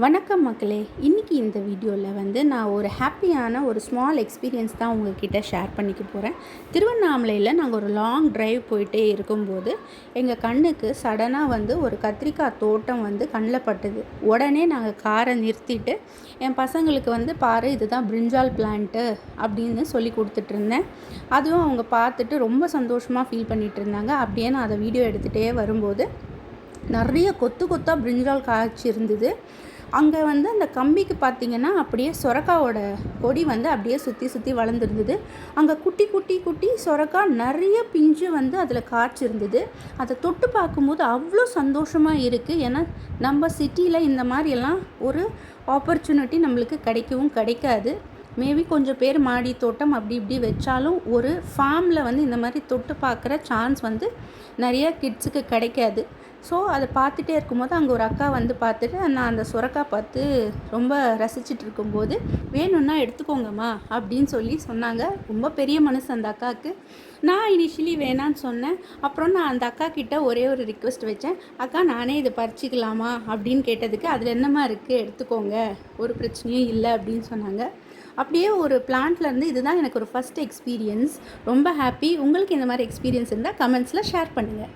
வணக்கம் மக்களே. இன்றைக்கி இந்த வீடியோவில் நான் ஒரு ஹாப்பியான ஒரு ஸ்மால் எக்ஸ்பீரியன்ஸ் தான் உங்கள்கிட்ட ஷேர் பண்ணிக்க போகிறேன். திருவண்ணாமலையில் நாங்கள் ஒரு லாங் ட்ரைவ் போயிட்டே இருக்கும்போது எங்கள் கண்ணுக்கு சடனாக ஒரு கத்திரிக்காய் தோட்டம் கண்ணில் பட்டுது. உடனே நாங்கள் காரை நிறுத்திட்டு என் பசங்களுக்கு பாரு இதுதான் பிரிஞ்சால் பிளான்ட்டு அப்படின்னு சொல்லி கொடுத்துட்ருந்தேன். அதுவும் அவங்க பார்த்துட்டு ரொம்ப சந்தோஷமாக ஃபீல் பண்ணிகிட்டு இருந்தாங்க. அப்படியே நான் அதை வீடியோ எடுத்துகிட்டே வரும்போது நிறைய கொத்து கொத்தாக பிரிஞ்சால் காய்ச்சி இருந்தது. அங்கே அந்த கம்பிக்கு பார்த்திங்கன்னா அப்படியே சொரக்காவோட கொடி அப்படியே சுற்றி சுற்றி வளர்ந்துருந்தது. அங்கே குட்டி குட்டி குட்டி சொரக்கா நிறைய பிஞ்சு அதில் காய்ச்சிருந்தது. அதை தொட்டு பார்க்கும்போது அவ்வளோ சந்தோஷமாக இருக்குது. ஏன்னா நம்ம சிட்டியில் இந்த மாதிரியெல்லாம் ஒரு ஆப்பர்ச்சுனிட்டி நம்மளுக்கு கிடைக்கவும் கிடைக்காது. மேபி கொஞ்சம் பேர் மாடி தோட்டம் அப்படி இப்படி வச்சாலும் ஒரு ஃபார்மில் இந்த மாதிரி தொட்டு பார்க்குற சான்ஸ் நிறைய கிட்ஸுக்கு கிடைக்காது. ஸோ அதை பார்த்துட்டே இருக்கும்போது அங்கே ஒரு அக்கா பார்த்துட்டு நான் அந்த சுரக்காய் பார்த்து ரொம்ப ரசிச்சுட்டு இருக்கும்போது வேணும்னா எடுத்துக்கோங்கம்மா அப்படின்னு சொன்னாங்க. ரொம்ப பெரிய மனசு அந்த அக்காவுக்கு. நான் இனிஷியலி வேணான்னு சொன்னேன். அப்புறம் நான் அந்த அக்கா கிட்ட ஒரே ஒரு ரிக்வெஸ்ட் வச்சேன். அக்கா நானே இதை பறிச்சிக்கலாமா அப்படின்னு கேட்டதுக்கு அதில் என்னம்மா இருக்குது எடுத்துக்கோங்க, ஒரு பிரச்சனையும் இல்லை அப்படின்னு சொன்னாங்க. அப்படியே ஒரு பிளான்ட்லேருந்து இதுதான் எனக்கு ஒரு ஃபஸ்ட் எக்ஸ்பீரியன்ஸ். ரொம்ப ஹாப்பி. உங்களுக்கு இந்த மாதிரி எக்ஸ்பீரியன்ஸ் இருந்தால் கமெண்ட்ஸில் ஷேர் பண்ணுங்கள்.